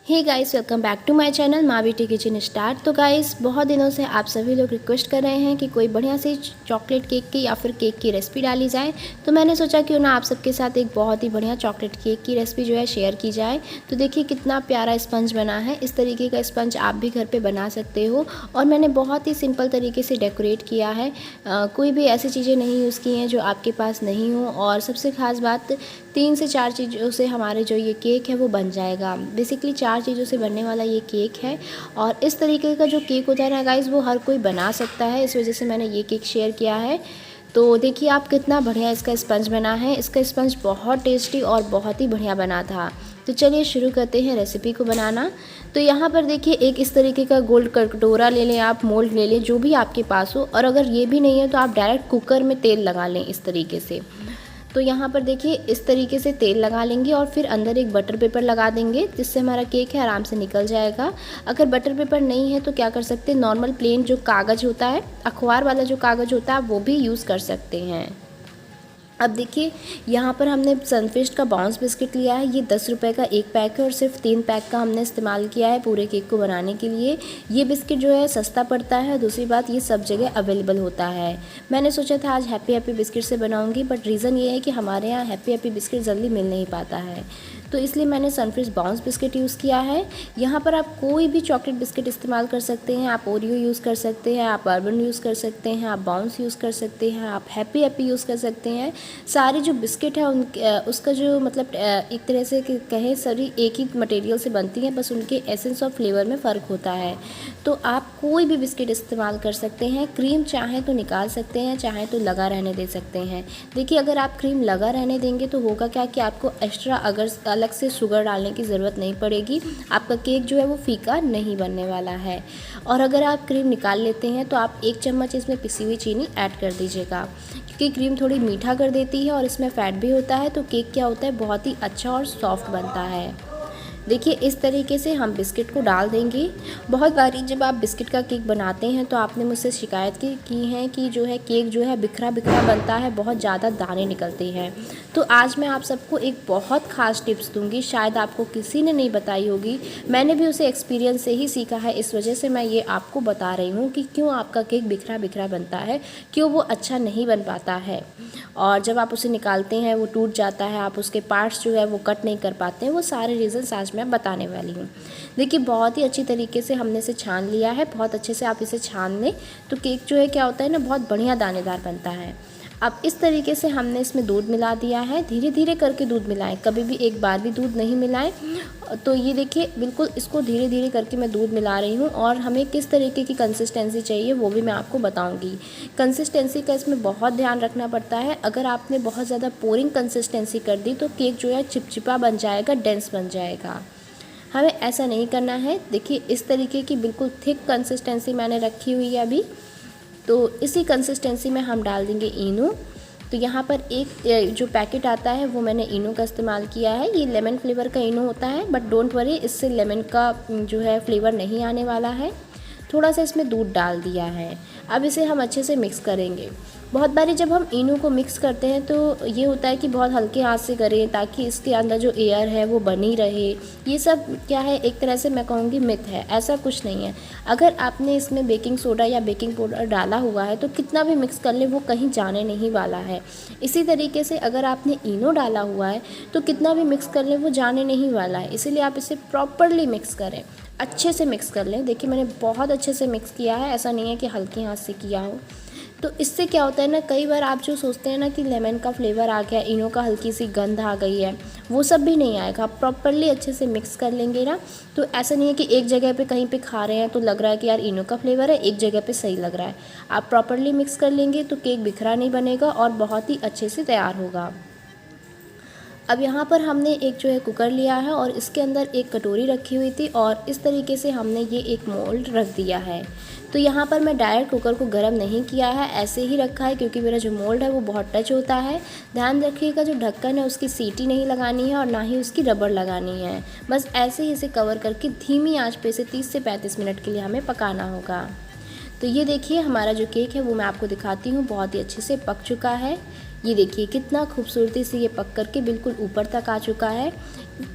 Hey guys, welcome back to my channel Maa Beti kitchen start. तो guys, बहुत दिनों से आप सभी लोग रिक्वेस्ट कर रहे हैं कि कोई बढ़िया सी चॉकलेट केक की या फिर केक की रेसिपी डाली जाए। तो मैंने सोचा क्यों ना आप सबके साथ एक बहुत ही बढ़िया चॉकलेट केक की रेसिपी जो है शेयर की जाए। तो देखिए कितना प्यारा स्पंज बना है। इस तरीके का स्पंज आप भी घर पर बना सकते हो और मैंने बहुत ही सिंपल तरीके से डेकोरेट किया है। कोई भी ऐसी चीज़ें नहीं यूज़ की हैं जो आपके पास नहीं हो। और सबसे ख़ास बात, 3 से 4 चीज़ों से हमारे जो ये केक है वो बन जाएगा। बेसिकली 4 चीज़ों से बनने वाला ये केक है। और इस तरीके का जो केक होता है ना गाइज़, वो हर कोई बना सकता है। इस वजह से मैंने ये केक शेयर किया है। तो देखिए आप कितना बढ़िया इसका स्पंज बना है। इसका स्पंज बहुत टेस्टी और बहुत ही बढ़िया बना था। तो चलिए शुरू करते हैं रेसिपी को बनाना। तो यहाँ पर देखिए एक इस तरीके का गोल्ड कटोरा ले लें, आप मोल्ड ले लें, जो भी आपके पास हो। और अगर ये भी नहीं है तो आप डायरेक्ट कुकर में तेल लगा लें इस तरीके से। तो यहाँ पर देखिए इस तरीके से तेल लगा लेंगे और फिर अंदर एक बटर पेपर लगा देंगे, जिससे हमारा केक है आराम से निकल जाएगा। अगर बटर पेपर नहीं है तो क्या कर सकते हैं, नॉर्मल प्लेन जो कागज़ होता है, अखबार वाला जो कागज़ होता है, वो भी यूज़ कर सकते हैं। अब देखिए यहाँ पर हमने सनफिस्ट का बाउंस बिस्किट लिया है। ये 10 रुपये का एक पैक है और सिर्फ 3 पैक का हमने इस्तेमाल किया है पूरे केक को बनाने के लिए। ये बिस्किट जो है सस्ता पड़ता है। दूसरी बात, ये सब जगह अवेलेबल होता है। मैंने सोचा था आज हैप्पी हैप्पी बिस्किट से बनाऊंगी, बट रीज़न ये है कि हमारे यहाँ हैप्पी हैप्पी बिस्किट जल्दी मिल नहीं पाता है, तो इसलिए मैंने सनफिस्ट बाउंस बिस्किट यूज़ किया है। यहाँ पर आप कोई भी चॉकलेट बिस्किट इस्तेमाल कर सकते हैं। आप ओरियो यूज़ कर सकते हैं, आप बर्बन यूज़ कर सकते हैं, आप बाउंस यूज़ कर सकते हैं, आप हैप्पी हैप्पी यूज़ कर सकते हैं। सारे जो बिस्किट है उसका जो मतलब एक तरह से कहें सारी एक ही मटेरियल से बनती हैं, बस उनके एसेंस और फ्लेवर में फ़र्क होता है। तो आप कोई भी बिस्किट इस्तेमाल कर सकते हैं। क्रीम चाहें तो निकाल सकते हैं, चाहें तो लगा रहने दे सकते हैं। देखिए अगर आप क्रीम लगा रहने देंगे तो होगा क्या कि आपको एक्स्ट्रा अगर अलग से शुगर डालने की ज़रूरत नहीं पड़ेगी। आपका केक जो है वो फीका नहीं बनने वाला है। और अगर आप क्रीम निकाल लेते हैं तो आप 1 चम्मच इसमें पिसी हुई चीनी ऐड कर दीजिएगा, क्योंकि क्रीम थोड़ी मीठा कर देती है और इसमें फ़ैट भी होता है। तो केक क्या होता है, बहुत ही अच्छा और सॉफ्ट बनता है। देखिए इस तरीके से हम बिस्किट को डाल देंगे। बहुत बारी जब आप बिस्किट का केक बनाते हैं तो आपने मुझसे शिकायत की है कि जो है केक जो है बिखरा बिखरा बनता है, बहुत ज़्यादा दाने निकलते हैं। तो आज मैं आप सबको एक बहुत ख़ास टिप्स दूंगी, शायद आपको किसी ने नहीं बताई होगी। मैंने भी उसे एक्सपीरियंस से ही सीखा है, इस वजह से मैं ये आपको बता रही हूँ कि क्यों आपका केक बिखरा बिखरा बनता है, क्यों वो अच्छा नहीं बन पाता है। और जब आप उसे निकालते हैं वो टूट जाता है, आप उसके पार्ट्स जो है वो कट नहीं कर पाते हैं। वो सारे रीज़न्स आज मैं बताने वाली हूँ। देखिए बहुत ही अच्छी तरीके से हमने इसे छान लिया है। बहुत अच्छे से आप इसे छान लें तो केक जो है क्या होता है ना, बहुत बढ़िया दानेदार बनता है। अब इस तरीके से हमने इसमें दूध मिला दिया है। धीरे धीरे करके दूध मिलाएं, कभी भी एक बार भी दूध नहीं मिलाएं। तो ये देखिए बिल्कुल इसको धीरे धीरे करके मैं दूध मिला रही हूँ। और हमें किस तरीके की कंसिस्टेंसी चाहिए वो भी मैं आपको बताऊँगी। कंसिस्टेंसी का इसमें बहुत ध्यान रखना पड़ता है। अगर आपने बहुत ज़्यादा पोरिंग कंसिस्टेंसी कर दी तो केक जो है चिपचिपा बन जाएगा, डेंस बन जाएगा। हमें ऐसा नहीं करना है। देखिए इस तरीके की बिल्कुल थिक कंसिस्टेंसी मैंने रखी हुई है अभी। तो इसी कंसिस्टेंसी में हम डाल देंगे इनो। तो यहाँ पर एक जो पैकेट आता है वो मैंने इनो का इस्तेमाल किया है। ये लेमन फ्लेवर का इनो होता है, बट डोंट वरी, इससे लेमन का जो है फ्लेवर नहीं आने वाला है। थोड़ा सा इसमें दूध डाल दिया है। अब इसे हम अच्छे से मिक्स करेंगे। बहुत बारी जब हम इनो को मिक्स करते हैं तो ये होता है कि बहुत हल्के हाथ से करें ताकि इसके अंदर जो एयर है वो बनी रहे। ये सब क्या है, एक तरह से मैं कहूँगी मिथ है, ऐसा कुछ नहीं है। अगर आपने इसमें बेकिंग सोडा या बेकिंग पाउडर डाला हुआ है तो कितना भी मिक्स कर ले वो कहीं जाने नहीं वाला है। इसी तरीके से अगर आपने इनो डाला हुआ है तो कितना भी मिक्स कर ले वो जाने नहीं वाला है। इसीलिए आप इसे प्रॉपरली मिक्स करें, अच्छे से मिक्स कर लें। देखिए मैंने बहुत अच्छे से मिक्स किया है, ऐसा नहीं है कि हल्के हाथ से किया हो। तो इससे क्या होता है ना, कई बार आप जो सोचते हैं ना कि लेमन का फ्लेवर आ गया, इनो का हल्की सी गंध आ गई है, वो सब भी नहीं आएगा। आप प्रॉपरली अच्छे से मिक्स कर लेंगे ना, तो ऐसा नहीं है कि एक जगह पे कहीं पे खा रहे हैं तो लग रहा है कि यार इनो का फ्लेवर है, एक जगह पे सही लग रहा है। आप प्रॉपरली मिक्स कर लेंगे तो केक बिखरा नहीं बनेगा और बहुत ही अच्छे से तैयार होगा। अब यहाँ पर हमने एक जो है कुकर लिया है और इसके अंदर एक कटोरी रखी हुई थी और इस तरीके से हमने ये एक मोल्ड रख दिया है। तो यहाँ पर मैं डायरेक्ट कुकर को गर्म नहीं किया है, ऐसे ही रखा है, क्योंकि मेरा जो मोल्ड है वो बहुत टच होता है। ध्यान रखिएगा जो ढक्कन है उसकी सीटी नहीं लगानी है और ना ही उसकी रबड़ लगानी है। बस ऐसे ही इसे कवर करके धीमी आंच पे इसे 30 से 35 मिनट के लिए हमें पकाना होगा। तो ये देखिए हमारा जो केक है वो मैं आपको दिखाती हूँ, बहुत ही अच्छे से पक चुका है। ये देखिए कितना खूबसूरती से ये पक कर के बिल्कुल ऊपर तक आ चुका है।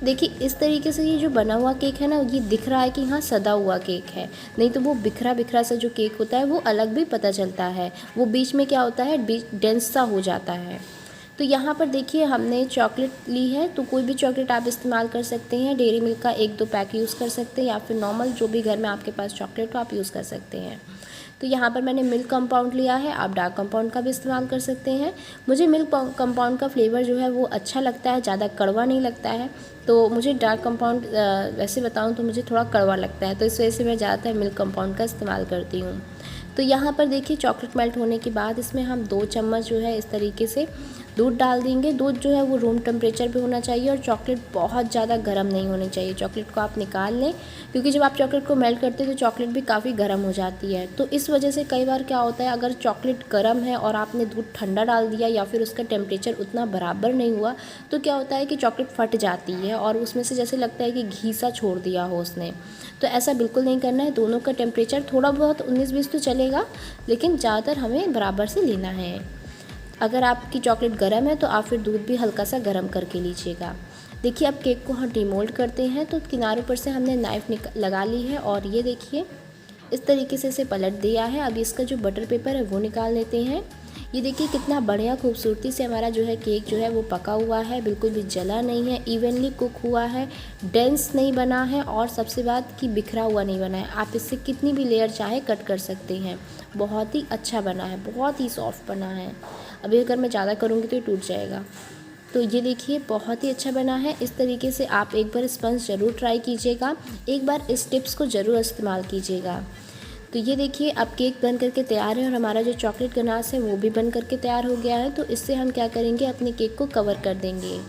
देखिए इस तरीके से ये जो बना हुआ केक है ना, ये दिख रहा है कि हाँ सदा हुआ केक है, नहीं तो वो बिखरा बिखरा सा जो केक होता है वो अलग भी पता चलता है, वो बीच में क्या होता है, बीच डेंस सा हो जाता है। तो यहाँ पर देखिए हमने चॉकलेट ली है, तो कोई भी चॉकलेट आप इस्तेमाल कर सकते हैं। डेयरी मिल्क का 1-2 पैक यूज़ कर सकते हैं, या फिर नॉर्मल जो भी घर में आपके पास चॉकलेट हो आप यूज़ कर सकते हैं। तो यहाँ पर मैंने मिल्क कंपाउंड लिया है, आप डार्क कंपाउंड का भी इस्तेमाल कर सकते हैं। मुझे मिल्क कंपाउंड का फ्लेवर जो है वो अच्छा लगता है, ज़्यादा कड़वा नहीं लगता है। तो मुझे डार्क कंपाउंड वैसे बताऊँ तो मुझे थोड़ा कड़वा लगता है, तो इस वजह से मैं ज़्यादातर मिल्क कंपाउंड का इस्तेमाल करती हूँ। तो यहाँ पर देखिए चॉकलेट मेल्ट होने के बाद इसमें हम 2 चम्मच जो है इस तरीके से दूध डाल देंगे। दूध जो है वो रूम टेम्परेचर पे होना चाहिए, और चॉकलेट बहुत ज़्यादा गर्म नहीं होनी चाहिए। चॉकलेट को आप निकाल लें, क्योंकि जब आप चॉकलेट को मेल्ट करते हैं तो चॉकलेट भी काफ़ी गर्म हो जाती है। तो इस वजह से कई बार क्या होता है, अगर चॉकलेट गर्म है और आपने दूध ठंडा डाल दिया या फिर उसका टेम्परेचर उतना बराबर नहीं हुआ, तो क्या होता है कि चॉकलेट फट जाती है और उसमें से जैसे लगता है कि घी सा छोड़ दिया हो उसने। तो ऐसा बिल्कुल नहीं करना है। दोनों का टेम्परेचर थोड़ा बहुत 19-20 तो चलेगा, लेकिन ज़्यादातर हमें बराबर से लेना है। अगर आपकी चॉकलेट गर्म है तो आप फिर दूध भी हल्का सा गर्म करके लीजिएगा। देखिए अब केक को हम डिमोल्ड करते हैं, तो किनारों पर से हमने नाइफ़ लगा ली है, और ये देखिए इस तरीके से इसे पलट दिया है। अब इसका जो बटर पेपर है वो निकाल लेते हैं। ये देखिए कितना बढ़िया खूबसूरती से हमारा जो है केक जो है वो पका हुआ है, बिल्कुल भी जला नहीं है, इवनली कुक हुआ है, डेंस नहीं बना है, और सबसे बात कि बिखरा हुआ नहीं बना है। आप इससे कितनी भी लेयर चाहे कट कर सकते हैं। बहुत ही अच्छा बना है, बहुत ही सॉफ्ट बना है। अभी अगर मैं ज़्यादा करूँगी तो ये टूट जाएगा। तो ये देखिए बहुत ही अच्छा बना है। इस तरीके से आप एक बार स्पंज ज़रूर ट्राई कीजिएगा, एक बार इस टिप्स को ज़रूर इस्तेमाल कीजिएगा। तो ये देखिए अब केक बन करके तैयार है, और हमारा जो चॉकलेट गनाश है वो भी बन करके तैयार हो गया है। तो इससे हम क्या करेंगे, अपने केक को कवर कर देंगे।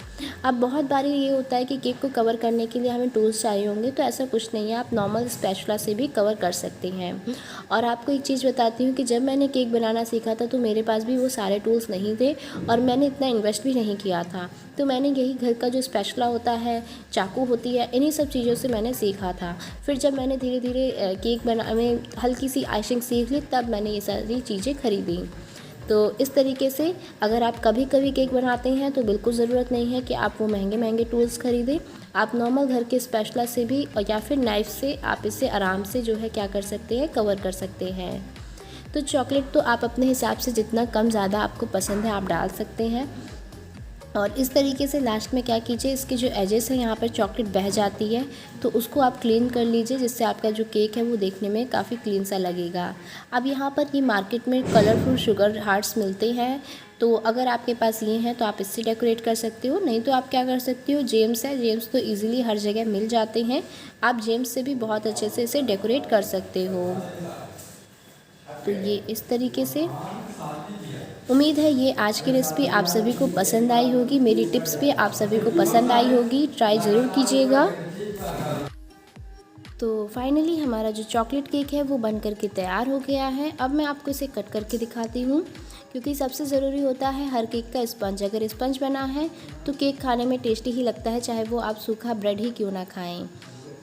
अब बहुत बारी ये होता है कि केक को कवर करने के लिए हमें टूल्स चाहिए होंगे, तो ऐसा कुछ नहीं है, आप नॉर्मल स्पैचुला से भी कवर कर सकते हैं। और आपको एक चीज़ बताती हूँ कि जब मैंने केक बनाना सीखा था तो मेरे पास भी वो सारे टूल्स नहीं थे, और मैंने इतना इन्वेस्ट भी नहीं किया था। तो मैंने यही घर का जो स्पैचुला होता है, चाकू होती है, इन्हीं सब चीज़ों से मैंने सीखा था। फिर जब मैंने धीरे धीरे केक में हल्की सी आइशिंग सीख ली, तब मैंने ये सारी चीज़ें खरीदी। तो इस तरीके से अगर आप कभी कभी केक बनाते हैं तो बिल्कुल ज़रूरत नहीं है कि आप वो महंगे महंगे टूल्स खरीदें। आप नॉर्मल घर के स्पैचुला से भी, और या फिर नाइफ़ से आप इसे आराम से जो है क्या कर सकते हैं, कवर कर सकते हैं। तो चॉकलेट तो आप अपने हिसाब से जितना कम ज़्यादा आपको पसंद है आप डाल सकते हैं। और इस तरीके से लास्ट में क्या कीजिए, इसके जो एजेस हैं यहाँ पर चॉकलेट बह जाती है, तो उसको आप क्लीन कर लीजिए, जिससे आपका जो केक है वो देखने में काफ़ी क्लीन सा लगेगा। अब यहाँ पर ये मार्केट में कलरफुल शुगर हार्ट्स मिलते हैं, तो अगर आपके पास ये हैं तो आप इससे डेकोरेट कर सकते हो, नहीं तो आप क्या कर सकते हो, जेम्स है, जेम्स तो ईज़िली हर जगह मिल जाते हैं, आप जेम्स से भी बहुत अच्छे से इसे डेकोरेट कर सकते हो। तो ये इस तरीके से, उम्मीद है ये आज की रेसिपी आप सभी को पसंद आई होगी, मेरी टिप्स भी आप सभी को पसंद आई होगी, ट्राई ज़रूर कीजिएगा। तो फाइनली हमारा जो चॉकलेट केक है वो बन करके तैयार हो गया है। अब मैं आपको इसे कट करके दिखाती हूँ, क्योंकि सबसे ज़रूरी होता है हर केक का स्पंज। अगर स्पंज बना है तो केक खाने में टेस्टी ही लगता है, चाहे वो आप सूखा ब्रेड ही क्यों ना खाएं।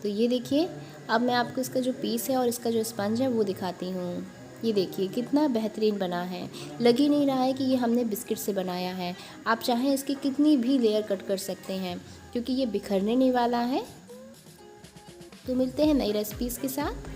तो ये देखिए अब मैं आपको इसका जो पीस है और इसका जो स्पंज है वो दिखाती हूँ। ये देखिए कितना बेहतरीन बना है, लग ही नहीं रहा है कि ये हमने बिस्किट से बनाया है। आप चाहें इसकी कितनी भी लेयर कट कर सकते हैं, क्योंकि ये बिखरने नहीं वाला है। तो मिलते हैं नई रेसिपीज़ के साथ।